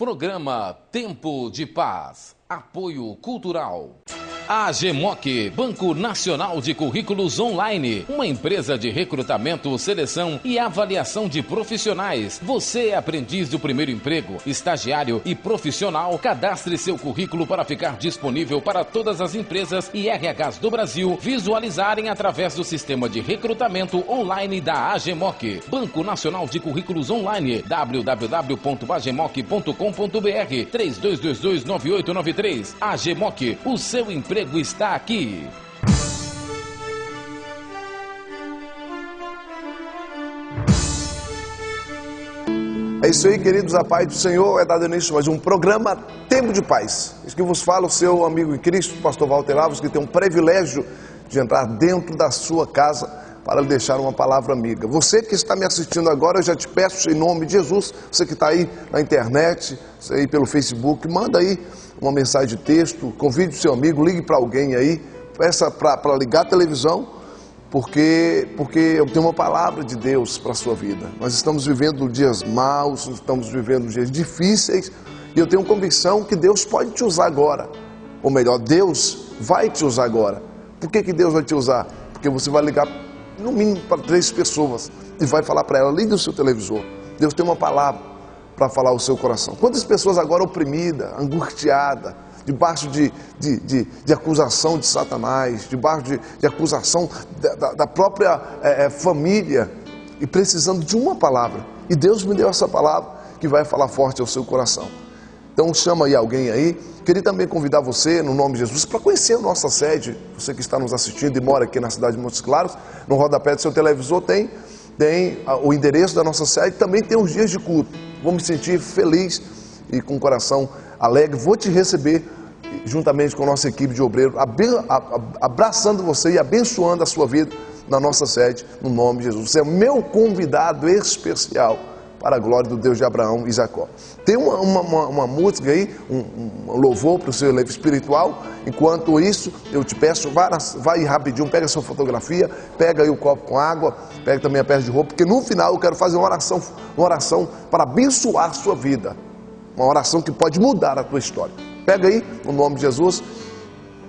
Programa Tempo de Paz. Apoio Cultural. A AGEMOC, Banco Nacional de Currículos Online, uma empresa de recrutamento, seleção e avaliação de profissionais. Você é aprendiz do primeiro emprego, estagiário e profissional? Cadastre seu currículo para ficar disponível para todas as empresas e RHs do Brasil visualizarem através do sistema de recrutamento online da AGEMOC. Banco Nacional de Currículos Online, www.agemoc.com.br, 3222-9893. AGEMOC, o seu emprego está aqui. É isso aí, queridos, a paz do Senhor. É dado início mais um programa Tempo de Paz. Isso que vos fala o seu amigo em Cristo, pastor Walter Alves, que tem um privilégio de entrar dentro da sua casa para lhe deixar uma palavra amiga. Você que está me assistindo agora, eu já te peço em nome de Jesus, você que está aí na internet, você aí pelo Facebook, manda aí uma mensagem de texto, convide o seu amigo, ligue para alguém aí, peça para ligar a televisão, porque eu tenho uma palavra de Deus para a sua vida. Nós estamos vivendo dias maus, estamos vivendo dias difíceis, e eu tenho convicção que Deus pode te usar agora. Ou melhor, Deus vai te usar agora. Por que Deus vai te usar? Porque você vai ligar no mínimo para 3 pessoas e vai falar para ela, ligue o seu televisor. Deus tem uma palavra para falar ao seu coração. Quantas pessoas agora oprimidas, angustiadas, debaixo de acusação de Satanás, debaixo de acusação da própria família, e precisando de uma palavra. E Deus me deu essa palavra que vai falar forte ao seu coração. Então chama aí alguém aí. Queria também convidar você, no nome de Jesus, para conhecer a nossa sede. Você que está nos assistindo e mora aqui na cidade de Montes Claros, no rodapé do seu televisor tem o endereço da nossa sede, também tem os dias de culto. Vou me sentir feliz e com o coração alegre. Vou te receber juntamente com a nossa equipe de obreiros, abraçando você e abençoando a sua vida na nossa sede, no nome de Jesus. Você é meu convidado especial para a glória do Deus de Abraão e Jacó. Tem uma música aí, um louvor para o seu leve espiritual. Enquanto isso, eu te peço, vai rapidinho, pega a sua fotografia, pega aí o copo com água, pega também a peça de roupa, porque no final eu quero fazer uma oração para abençoar a sua vida. Uma oração que pode mudar a tua história. Pega aí, no nome de Jesus,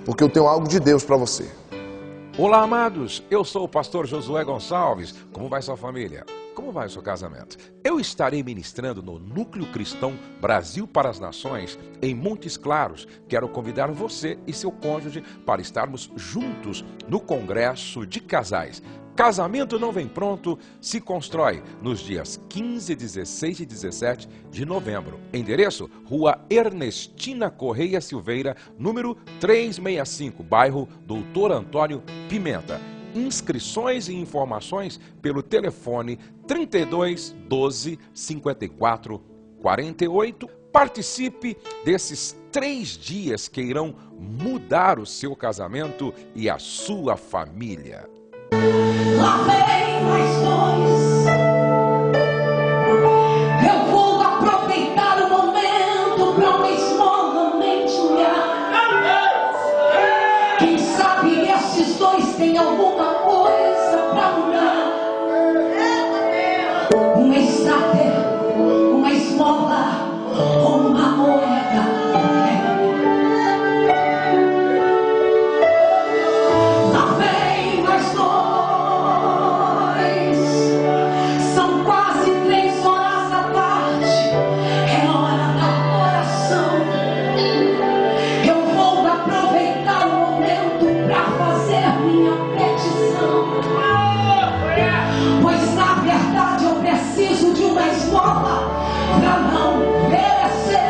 porque eu tenho algo de Deus para você. Olá, amados, eu sou o pastor Josué Gonçalves. Como vai sua família? Como vai o seu casamento? Eu estarei ministrando no Núcleo Cristão Brasil para as Nações, em Montes Claros. Quero convidar você e seu cônjuge para estarmos juntos no Congresso de Casais. Casamento não vem pronto, se constrói nos dias 15, 16 e 17 de novembro. Endereço: Rua Ernestina Correia Silveira, número 365, bairro Doutor Antônio Pimenta. Inscrições e informações pelo telefone 32 12 54 48. Participe desses 3 dias que irão mudar o seu casamento e a sua família. Lá vem mais 2. Eu vou aproveitar o momento para uma esmola mentilhar. Quem sabe esses 2 têm alguma coisa para mudar. Uma estátua, uma esmola ou uma moeda. Pois na verdade eu preciso de uma esmola para não perecer.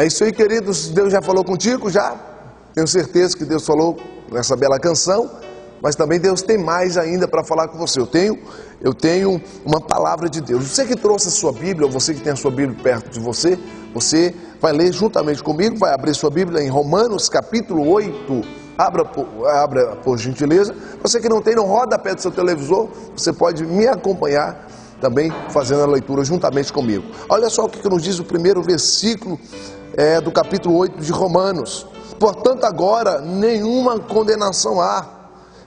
É isso aí, queridos. Deus já falou contigo, já? Tenho certeza que Deus falou nessa bela canção, mas também Deus tem mais ainda para falar com você. Eu tenho uma palavra de Deus. Você que trouxe a sua Bíblia, ou você que tem a sua Bíblia perto de você, você vai ler juntamente comigo, vai abrir sua Bíblia em Romanos capítulo 8. Abra por gentileza. Você que não tem, no rodapé do seu televisor, você pode me acompanhar também fazendo a leitura juntamente comigo. Olha só o que nos diz o primeiro versículo do capítulo 8 de Romanos. Portanto, agora nenhuma condenação há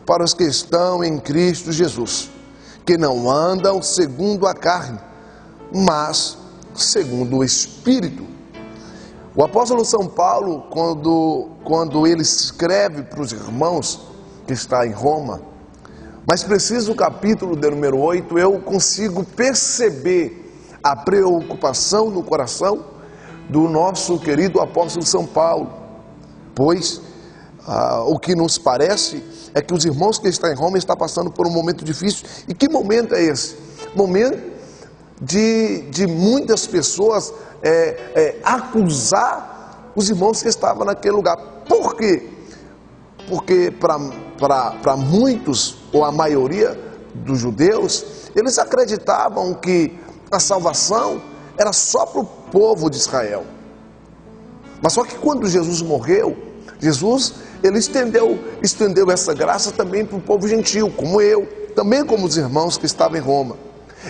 para os que estão em Cristo Jesus, que não andam segundo a carne, mas segundo o Espírito. O apóstolo São Paulo, quando ele escreve para os irmãos que está em Roma, mas preciso o capítulo de número 8, eu consigo perceber a preocupação no coração do nosso querido apóstolo São Paulo, pois o que nos parece é que os irmãos que estão em Roma estão passando por um momento difícil. E que momento é esse? Momento de muitas pessoas acusar os irmãos que estavam naquele lugar. Por quê? Porque para muitos, ou a maioria dos judeus, eles acreditavam que a salvação era só para o povo de Israel. Mas só que quando Jesus morreu, ele estendeu essa graça também para o povo gentil, como eu, também como os irmãos que estavam em Roma.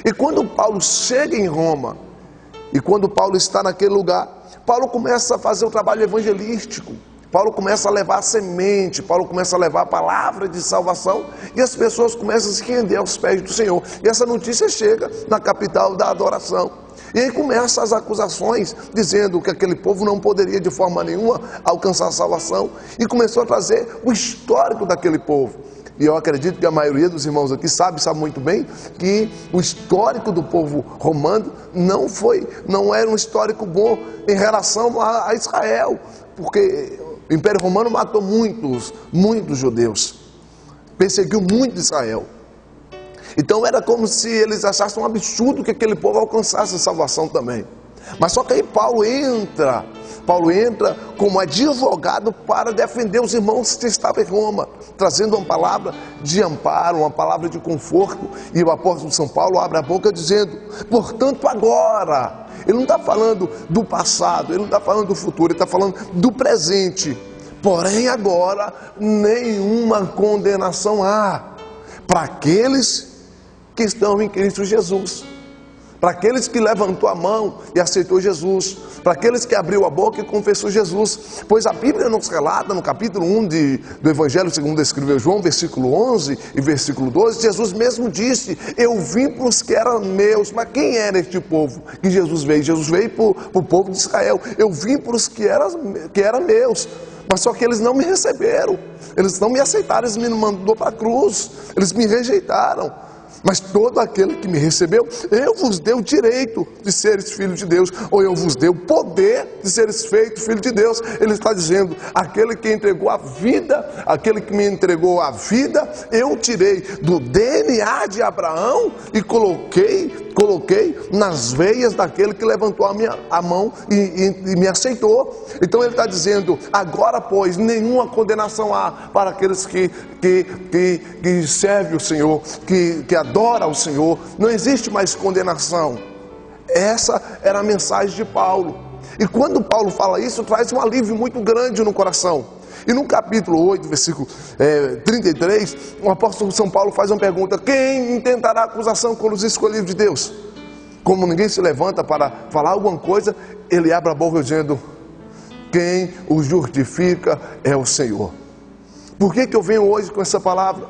E quando Paulo chega em Roma, e quando Paulo está naquele lugar, Paulo começa a fazer o trabalho evangelístico. Paulo começa a levar a semente, Paulo começa a levar a palavra de salvação, e as pessoas começam a se render aos pés do Senhor. E essa notícia chega na capital da adoração. E aí começam as acusações, dizendo que aquele povo não poderia de forma nenhuma alcançar a salvação. E começou a trazer o histórico daquele povo. E eu acredito que a maioria dos irmãos aqui sabe muito bem que o histórico do povo romano não era um histórico bom em relação a Israel, porque o Império Romano matou muitos judeus, perseguiu muito Israel. Então era como se eles achassem um absurdo que aquele povo alcançasse a salvação também. Mas só que aí Paulo entra como advogado para defender os irmãos que estavam em Roma, trazendo uma palavra de amparo, uma palavra de conforto. E o apóstolo São Paulo abre a boca dizendo: portanto agora, ele não está falando do passado, ele não está falando do futuro, ele está falando do presente. Porém agora, nenhuma condenação há para aqueles que estão em Cristo Jesus, para aqueles que levantou a mão e aceitou Jesus, para aqueles que abriu a boca e confessou Jesus. Pois a Bíblia nos relata no capítulo 1 do Evangelho segundo escreveu João, versículo 11 e versículo 12, Jesus mesmo disse: eu vim para os que eram meus. Mas quem era este povo que Jesus veio? Jesus veio para o povo de Israel. Eu vim para os que eram meus, mas só que eles não me receberam, eles não me aceitaram, eles me mandou para a cruz, eles me rejeitaram. Mas todo aquele que me recebeu, eu vos dei o direito de seres filhos de Deus, ou eu vos dei o poder de seres feitos filhos de Deus. Ele está dizendo: aquele que entregou a vida, aquele que me entregou a vida, eu tirei do DNA de Abraão e coloquei nas veias daquele que levantou a mão e me aceitou. Então ele está dizendo: agora pois, nenhuma condenação há para aqueles que servem o Senhor, que adora ao Senhor. Não existe mais condenação. Essa era a mensagem de Paulo. E quando Paulo fala isso, traz um alívio muito grande no coração. E no capítulo 8, versículo 33, o apóstolo São Paulo faz uma pergunta: quem intentará acusação contra os escolhidos de Deus? Como ninguém se levanta para falar alguma coisa, ele abre a boca dizendo: quem os justifica é o Senhor. Por que eu venho hoje com essa palavra?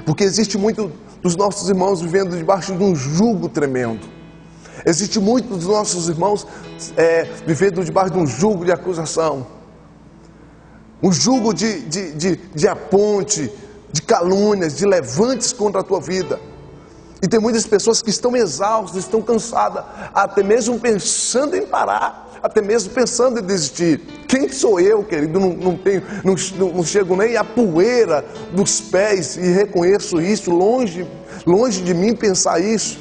Porque existe muito dos nossos irmãos vivendo debaixo de um jugo tremendo. Existe muito dos nossos irmãos vivendo debaixo de um jugo de acusação, um jugo de aponte, de calúnias, de levantes contra a tua vida. E tem muitas pessoas que estão exaustas, estão cansadas, até mesmo pensando em parar, até mesmo pensando em desistir. Quem sou eu, querido? Não chego nem à poeira dos pés e reconheço isso, longe de mim pensar isso.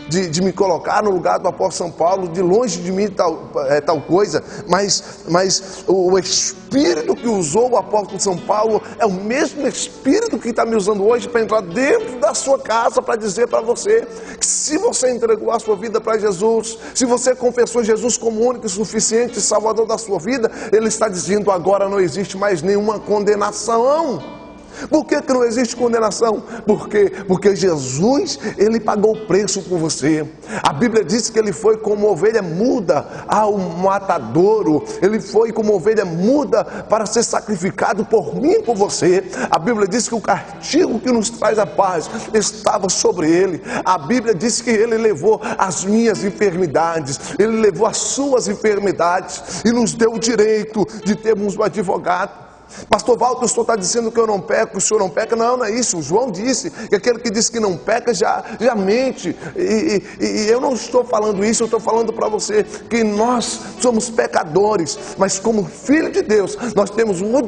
de me colocar no lugar do apóstolo São Paulo, de longe de mim tal coisa, mas o Espírito que usou o apóstolo São Paulo é o mesmo Espírito que está me usando hoje para entrar dentro da sua casa, para dizer para você que se você entregou a sua vida para Jesus, se você confessou Jesus como único e suficiente Salvador da sua vida, Ele está dizendo: agora não existe mais nenhuma condenação. Por que não existe condenação? Porque Jesus, Ele pagou o preço por você. A Bíblia diz que Ele foi como ovelha muda ao matadouro. Ele foi como ovelha muda para ser sacrificado por mim e por você. A Bíblia diz que o castigo que nos traz a paz estava sobre Ele. A Bíblia diz que Ele levou as minhas enfermidades, Ele levou as suas enfermidades e nos deu o direito de termos um advogado. Pastor Walter, o senhor está dizendo que eu não peco, o senhor não peca? Não é isso. O João disse que aquele que diz que não peca já mente. E eu não estou falando isso, eu estou falando para você que nós somos pecadores, mas como filho de Deus, nós temos o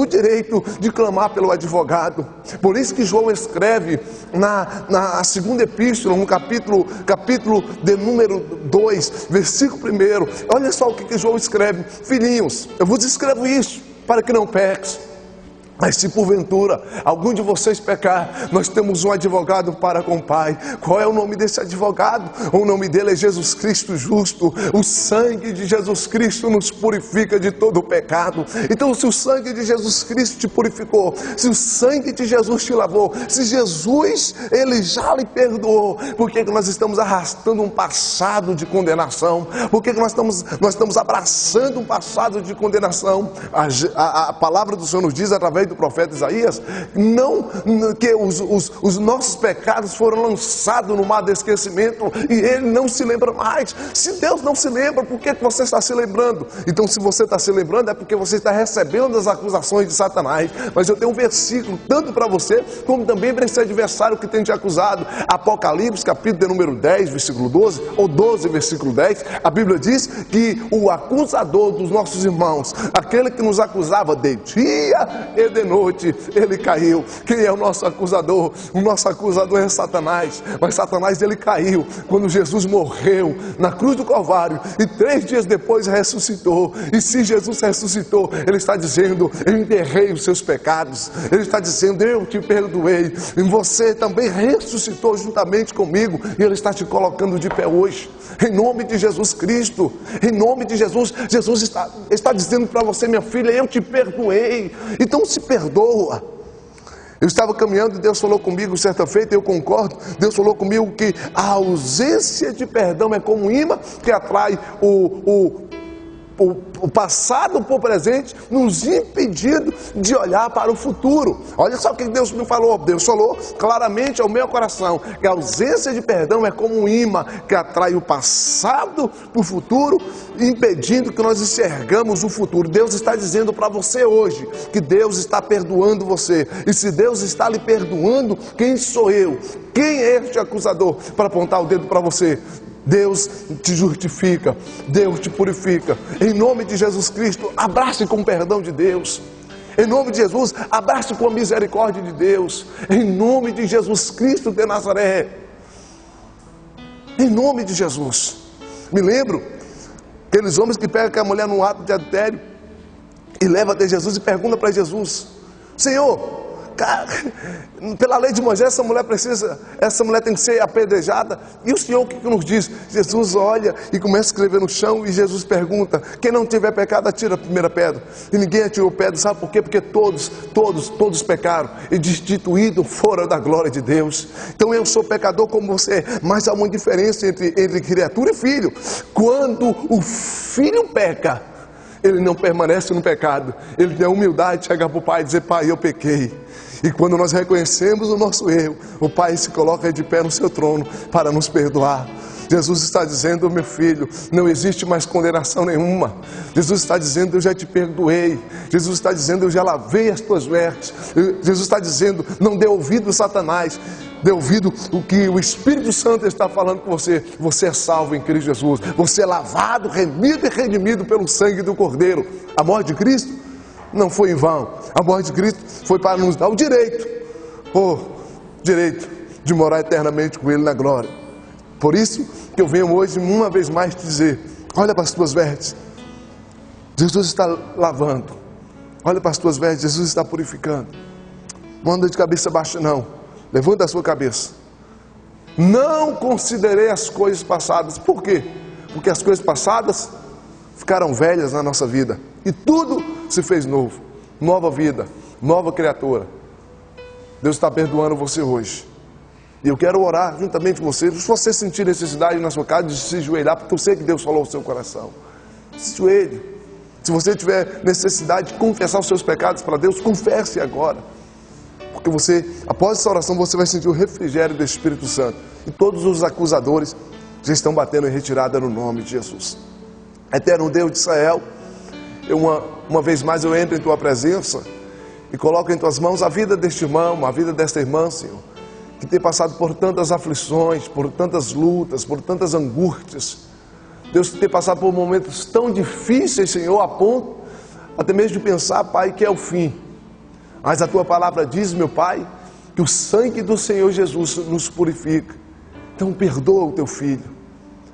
direito de clamar pelo advogado. Por isso que João escreve na segunda epístola, no capítulo de número 2, versículo 1. Olha só o que João escreve: filhinhos, eu vos escrevo isso para que não peques. Mas se porventura algum de vocês pecar, nós temos um advogado para com o Pai. Qual é o nome desse advogado? O nome dele é Jesus Cristo justo. O sangue de Jesus Cristo nos purifica de todo o pecado. Então, se o sangue de Jesus Cristo te purificou, se o sangue de Jesus te lavou, se Jesus, Ele já lhe perdoou, por que nós estamos arrastando um passado de condenação? Por que nós estamos abraçando um passado de condenação? A palavra do Senhor nos diz, através do profeta Isaías, que os nossos pecados foram lançados no mar do esquecimento e Ele não se lembra mais. Se Deus não se lembra, por que você está se lembrando? Então, se você está se lembrando, é porque você está recebendo as acusações de Satanás. Mas eu tenho um versículo tanto para você como também para esse adversário que tem te acusado. Apocalipse, capítulo de número 10, versículo 12, ou 12, versículo 10, a Bíblia diz que o acusador dos nossos irmãos, aquele que nos acusava de dia e de noite, ele caiu. Quem é o nosso acusador? O nosso acusador é Satanás. Mas Satanás, ele caiu quando Jesus morreu na cruz do Calvário e 3 dias depois ressuscitou. E se Jesus ressuscitou, Ele está dizendo: eu enterrei os seus pecados. Ele está dizendo: eu te perdoei. E você também ressuscitou juntamente comigo. E Ele está te colocando de pé hoje. Em nome de Jesus Cristo, em nome de Jesus, Jesus está dizendo para você: minha filha, eu te perdoei. Então se perdoa. Eu estava caminhando e Deus falou comigo certa feita, eu concordo. Deus falou comigo que a ausência de perdão é como um imã que atrai o passado por presente, nos impedindo de olhar para o futuro. Olha só o que Deus me falou. Deus falou claramente ao meu coração que a ausência de perdão é como um imã que atrai o passado para o futuro, impedindo que nós enxergamos o futuro. Deus está dizendo para você hoje que Deus está perdoando você. E se Deus está lhe perdoando, quem sou eu? Quem é este acusador para apontar o dedo para você? Deus te justifica, Deus te purifica. Em nome de Jesus Cristo, abrace com o perdão de Deus. Em nome de Jesus, abrace com a misericórdia de Deus. Em nome de Jesus Cristo de Nazaré. Em nome de Jesus. Me lembro, aqueles homens que pegam a mulher num ato de adultério e levam até Jesus e perguntam para Jesus: Senhor, pela lei de Moisés, essa mulher tem que ser apedrejada. E o Senhor o que nos diz? Jesus olha e começa a escrever no chão. E Jesus pergunta: quem não tiver pecado, atira a primeira pedra. E ninguém atirou pedra, sabe por quê? Porque todos pecaram e destituídos fora da glória de Deus. Então eu sou pecador como você, mas há uma diferença entre criatura e filho. Quando o filho peca, ele não permanece no pecado, ele tem a humildade de chegar para o pai e dizer: Pai, eu pequei. E quando nós reconhecemos o nosso erro, o Pai se coloca de pé no seu trono para nos perdoar. Jesus está dizendo: meu filho, não existe mais condenação nenhuma. Jesus está dizendo: eu já te perdoei. Jesus está dizendo: eu já lavei as tuas vestes. Jesus está dizendo: não dê ouvido a Satanás, dê ouvido o que o Espírito Santo está falando com você. Você é salvo em Cristo Jesus. Você é lavado, remido e redimido pelo sangue do Cordeiro. A morte de Cristo não foi em vão. A morte de Cristo foi para nos dar o direito de morar eternamente com Ele na glória. Por isso que eu venho hoje uma vez mais te dizer, olha para as tuas vestes, Jesus está lavando. Olha para as tuas vestes, Jesus está purificando. Não anda de cabeça baixa não, levanta a sua cabeça. Não considerei as coisas passadas. Por quê? Porque as coisas passadas ficaram velhas na nossa vida e tudo se fez novo. Nova vida, nova criatura. Deus está perdoando você hoje. E eu quero orar juntamente com você. Se você sentir necessidade na sua casa de se ajoelhar, porque eu sei que Deus falou ao seu coração, se ajoelhe. Se você tiver necessidade de confessar os seus pecados para Deus, confesse agora. Porque você, após essa oração, você vai sentir o refrigério do Espírito Santo. E todos os acusadores já estão batendo em retirada no nome de Jesus. Eterno Deus de Israel, uma vez mais eu entro em Tua presença e coloco em Tuas mãos a vida deste irmão, a vida desta irmã, Senhor, que tem passado por tantas aflições, por tantas lutas, por tantas angústias. Deus, que tem passado por momentos tão difíceis, Senhor, a ponto até mesmo de pensar, Pai, que é o fim. Mas a Tua palavra diz, meu Pai, que o sangue do Senhor Jesus nos purifica. Então perdoa o Teu filho,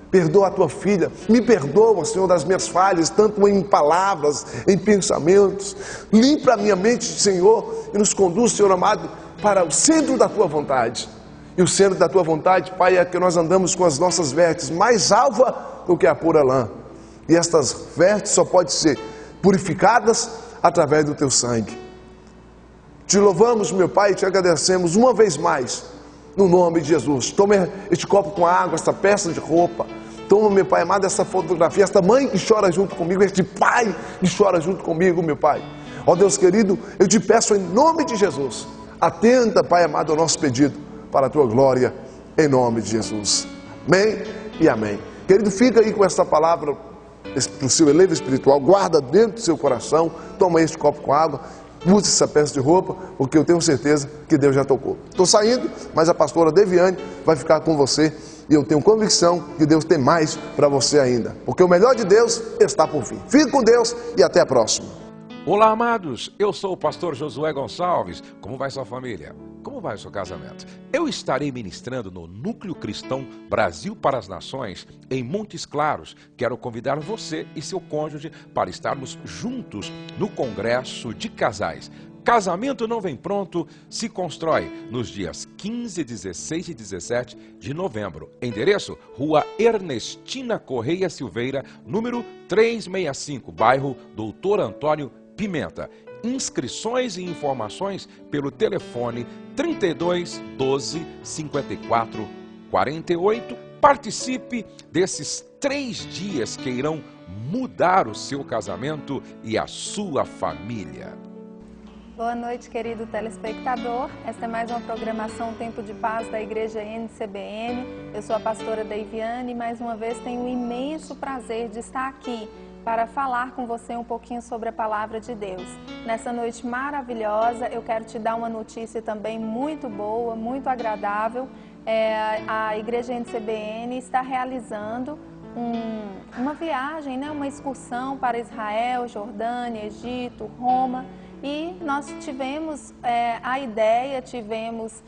perdoa a Tua filha, me perdoa, Senhor, das minhas falhas, tanto em palavras, em pensamentos. Limpa a minha mente, Senhor, e nos conduz, Senhor amado, para o centro da Tua vontade. E o centro da Tua vontade, Pai, é que nós andamos com as nossas vestes mais alvas do que a pura lã. E estas vestes só podem ser purificadas através do Teu sangue. Te louvamos, meu Pai, e te agradecemos uma vez mais, no nome de Jesus. Toma este copo com água, esta peça de roupa. Toma, meu Pai amado, essa fotografia, esta mãe que chora junto comigo, este pai que chora junto comigo, meu Pai. Ó Deus querido, eu te peço em nome de Jesus, atenda, Pai amado, ao nosso pedido, para a Tua glória, em nome de Jesus. Amém e amém. Querido, fica aí com esta palavra para o seu elevo espiritual, guarda dentro do seu coração, toma este copo com água, use essa peça de roupa, porque eu tenho certeza que Deus já tocou. Estou saindo, mas a pastora Deviane vai ficar com você e eu tenho convicção que Deus tem mais para você ainda, porque o melhor de Deus está por vir. Fique com Deus e até a próxima. Olá, amados, eu sou o pastor Josué Gonçalves. Como vai sua família? Como vai o seu casamento? Eu estarei ministrando no Núcleo Cristão Brasil para as Nações, em Montes Claros. Quero convidar você e seu cônjuge para estarmos juntos no Congresso de Casais. Casamento não vem pronto, se constrói nos dias 15, 16 e 17 de novembro. Endereço, Rua Ernestina Correia Silveira, número 365, bairro Doutor Antônio Pimenta. Inscrições e informações pelo telefone 32 12 54 48. Participe desses 3 dias que irão mudar o seu casamento e a sua família. Boa noite, querido telespectador. Esta é mais uma programação Tempo de Paz da Igreja NCBN. Eu sou a pastora Deviane e mais uma vez tenho o imenso prazer de estar aqui para falar com você um pouquinho sobre a Palavra de Deus. Nessa noite maravilhosa, eu quero te dar uma notícia também muito boa, muito agradável. A Igreja NCBN está realizando uma viagem, uma excursão para Israel, Jordânia, Egito, Roma. E nós tivemos a ideia, tivemos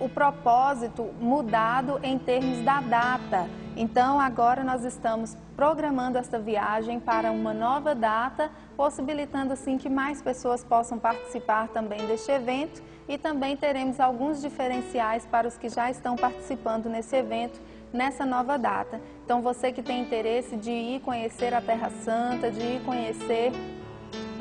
o propósito mudado em termos da data. Então agora nós estamos programando esta viagem para uma nova data, possibilitando assim que mais pessoas possam participar também deste evento e também teremos alguns diferenciais para os que já estão participando nesse evento, nessa nova data. Então você que tem interesse de ir conhecer a Terra Santa, de ir conhecer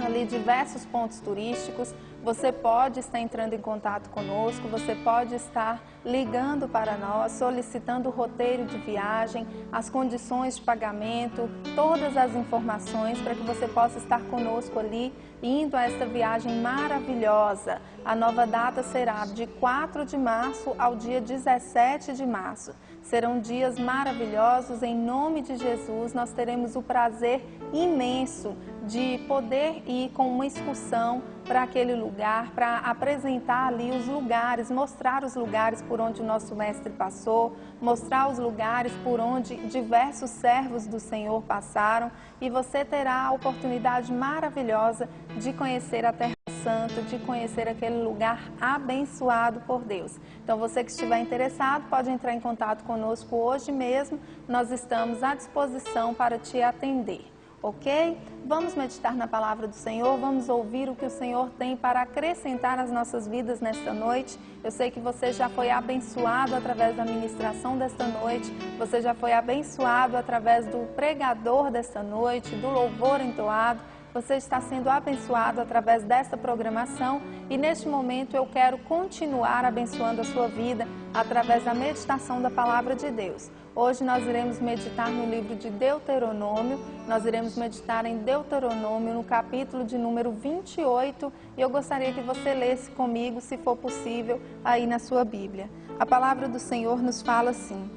ali diversos pontos turísticos, você pode estar entrando em contato conosco, você pode estar ligando para nós, solicitando o roteiro de viagem, as condições de pagamento, todas as informações para que você possa estar conosco ali, indo a esta viagem maravilhosa. A nova data será de 4 de março ao dia 17 de março. Serão dias maravilhosos, em nome de Jesus. Nós teremos o prazer imenso de poder ir com uma excursão para aquele lugar, para apresentar ali os lugares, mostrar os lugares por onde o nosso mestre passou, mostrar os lugares por onde diversos servos do Senhor passaram, e você terá a oportunidade maravilhosa de conhecer a Terra Santo, de conhecer aquele lugar abençoado por Deus. Então, você que estiver interessado, pode entrar em contato conosco hoje mesmo. Nós estamos à disposição para te atender. Ok? Vamos meditar na palavra do Senhor, vamos ouvir o que o Senhor tem para acrescentar às nossas vidas nesta noite. Eu sei que você já foi abençoado através da ministração desta noite, você já foi abençoado através do pregador desta noite, do louvor entoado. Você está sendo abençoado através desta programação e neste momento eu quero continuar abençoando a sua vida através da meditação da palavra de Deus. Hoje nós iremos meditar no livro de Deuteronômio, nós iremos meditar em Deuteronômio no capítulo de número 28 e eu gostaria que você lesse comigo, se for possível, aí na sua Bíblia. A palavra do Senhor nos fala assim: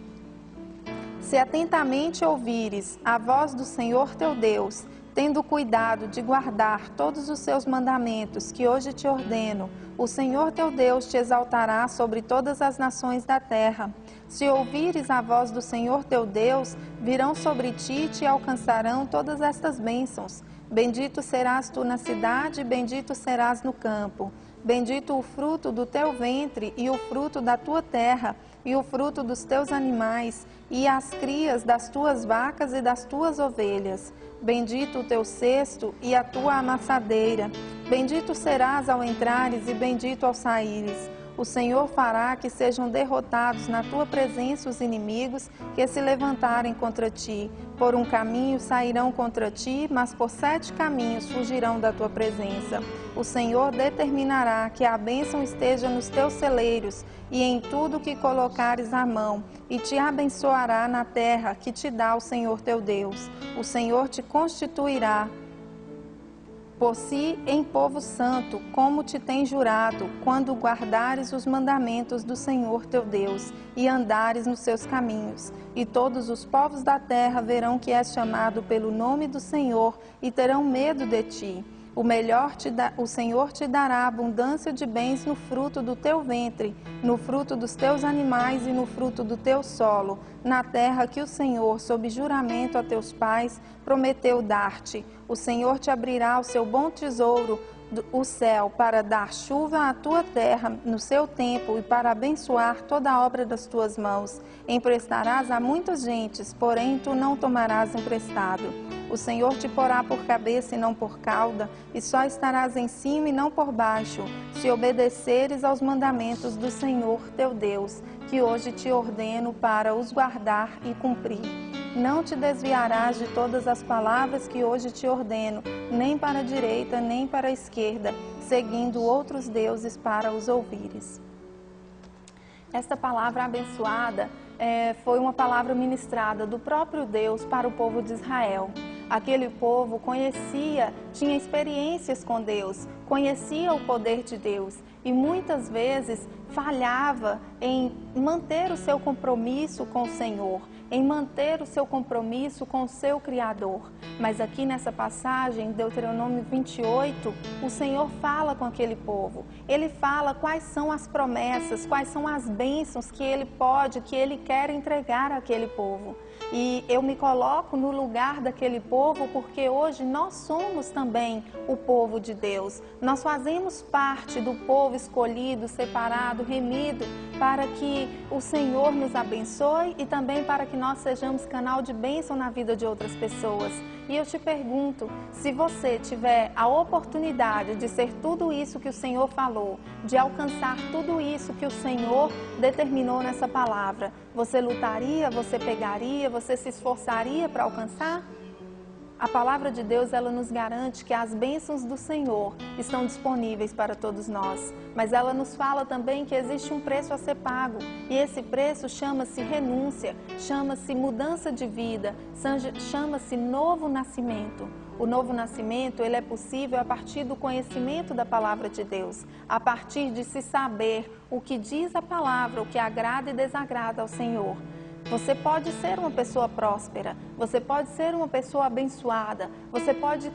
Se atentamente ouvires a voz do Senhor teu Deus, tendo cuidado de guardar todos os seus mandamentos que hoje te ordeno, o Senhor teu Deus te exaltará sobre todas as nações da terra. Se ouvires a voz do Senhor teu Deus, virão sobre ti e te alcançarão todas estas bênçãos. Bendito serás tu na cidade, bendito serás no campo. Bendito o fruto do teu ventre e o fruto da tua terra, e o fruto dos teus animais, e as crias das tuas vacas e das tuas ovelhas. Bendito o teu cesto e a tua amassadeira. Bendito serás ao entrares e bendito ao saíres. O Senhor fará que sejam derrotados na tua presença os inimigos que se levantarem contra ti. Por um caminho sairão contra ti, mas por 7 caminhos fugirão da tua presença. O Senhor determinará que a bênção esteja nos teus celeiros e em tudo que colocares a mão, e te abençoará na terra que te dá o Senhor teu Deus. O Senhor te constituirá por si em povo santo, como te tem jurado, quando guardares os mandamentos do Senhor teu Deus e andares nos seus caminhos. E todos os povos da terra verão que és chamado pelo nome do Senhor e terão medo de ti. O Senhor te dará abundância de bens no fruto do teu ventre, no fruto dos teus animais e no fruto do teu solo, na terra que o Senhor, sob juramento a teus pais, prometeu dar-te. O Senhor te abrirá o seu bom tesouro, o céu, para dar chuva à tua terra no seu tempo e para abençoar toda a obra das tuas mãos. Emprestarás a muitas gentes, porém tu não tomarás emprestado. O Senhor te porá por cabeça e não por cauda, e só estarás em cima e não por baixo, se obedeceres aos mandamentos do Senhor teu Deus, que hoje te ordeno para os guardar e cumprir. Não te desviarás de todas as palavras que hoje te ordeno, nem para a direita, nem para a esquerda, seguindo outros deuses para os ouvires. Esta palavra abençoada foi uma palavra ministrada do próprio Deus para o povo de Israel. Aquele povo tinha experiências com Deus, conhecia o poder de Deus e muitas vezes falhava em manter o seu compromisso com o Senhor, em manter o seu compromisso com o seu Criador. Mas aqui nessa passagem, Deuteronômio 28, o Senhor fala com aquele povo. Ele fala quais são as promessas, quais são as bênçãos que Ele quer entregar àquele povo. E eu me coloco no lugar daquele povo porque hoje nós somos também o povo de Deus. Nós fazemos parte do povo escolhido, separado, remido, para que o Senhor nos abençoe e também para que nós sejamos canal de bênção na vida de outras pessoas. E eu te pergunto, se você tiver a oportunidade de ser tudo isso que o Senhor falou, de alcançar tudo isso que o Senhor determinou nessa palavra, você lutaria, você pegaria, você se esforçaria para alcançar? A palavra de Deus, ela nos garante que as bênçãos do Senhor estão disponíveis para todos nós. Mas ela nos fala também que existe um preço a ser pago. E esse preço chama-se renúncia, chama-se mudança de vida, chama-se novo nascimento. O novo nascimento, ele é possível a partir do conhecimento da palavra de Deus, a partir de se saber o que diz a palavra, o que agrada e desagrada ao Senhor. Você pode ser uma pessoa próspera, você pode ser uma pessoa abençoada, você pode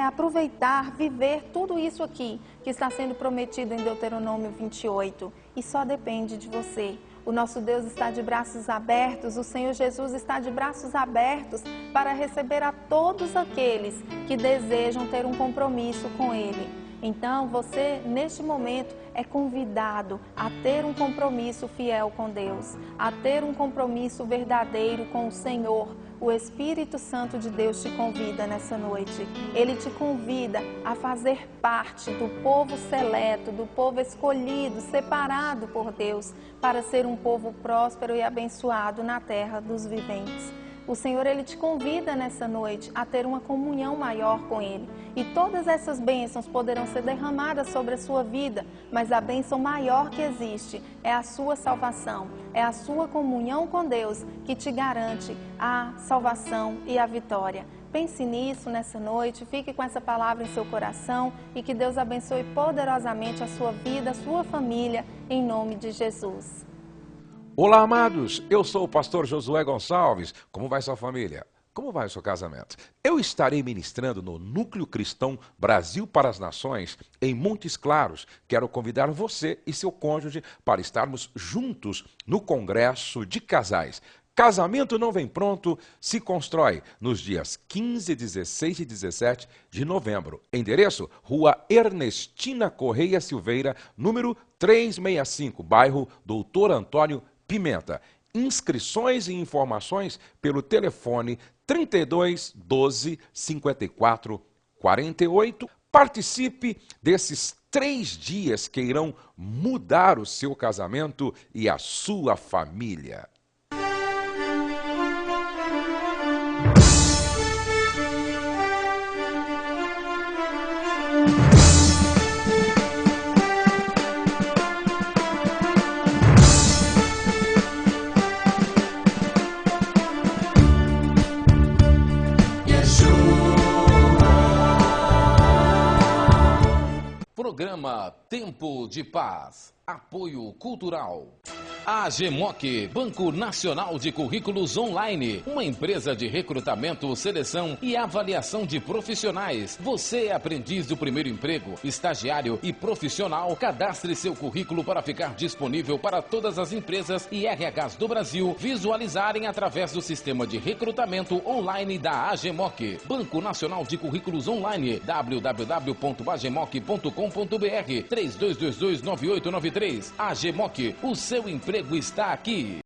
aproveitar, viver tudo isso aqui que está sendo prometido em Deuteronômio 28 e só depende de você. O nosso Deus está de braços abertos, o Senhor Jesus está de braços abertos para receber a todos aqueles que desejam ter um compromisso com Ele. Então, você, neste momento, é convidado a ter um compromisso fiel com Deus, a ter um compromisso verdadeiro com o Senhor. O Espírito Santo de Deus te convida nessa noite. Ele te convida a fazer parte do povo seleto, do povo escolhido, separado por Deus, para ser um povo próspero e abençoado na terra dos viventes. O Senhor, Ele te convida nessa noite a ter uma comunhão maior com Ele. E todas essas bênçãos poderão ser derramadas sobre a sua vida, mas a bênção maior que existe é a sua salvação, é a sua comunhão com Deus que te garante a salvação e a vitória. Pense nisso nessa noite, fique com essa palavra em seu coração e que Deus abençoe poderosamente a sua vida, a sua família, em nome de Jesus. Olá, amados, eu sou o pastor Josué Gonçalves. Como vai sua família? Como vai o seu casamento? Eu estarei ministrando no Núcleo Cristão Brasil para as Nações, em Montes Claros. Quero convidar você e seu cônjuge para estarmos juntos no Congresso de Casais. Casamento não vem pronto, se constrói nos dias 15, 16 e 17 de novembro. Endereço: Rua Ernestina Correia Silveira, número 365, bairro Doutor Antônio Pimenta. Inscrições e informações pelo telefone 32 12 54 48. Participe desses 3 dias que irão mudar o seu casamento e a sua família. Programa Tempo de Paz. Apoio Cultural. A AGEMOC, Banco Nacional de Currículos Online, uma empresa de recrutamento, seleção e avaliação de profissionais. Você é aprendiz do primeiro emprego, estagiário e profissional. Cadastre seu currículo para ficar disponível para todas as empresas e RHs do Brasil visualizarem através do sistema de recrutamento online da AGEMOC. Banco Nacional de Currículos Online, www.agemoc.com.br, 3222-9893. AGEMOC, o seu emprego está aqui.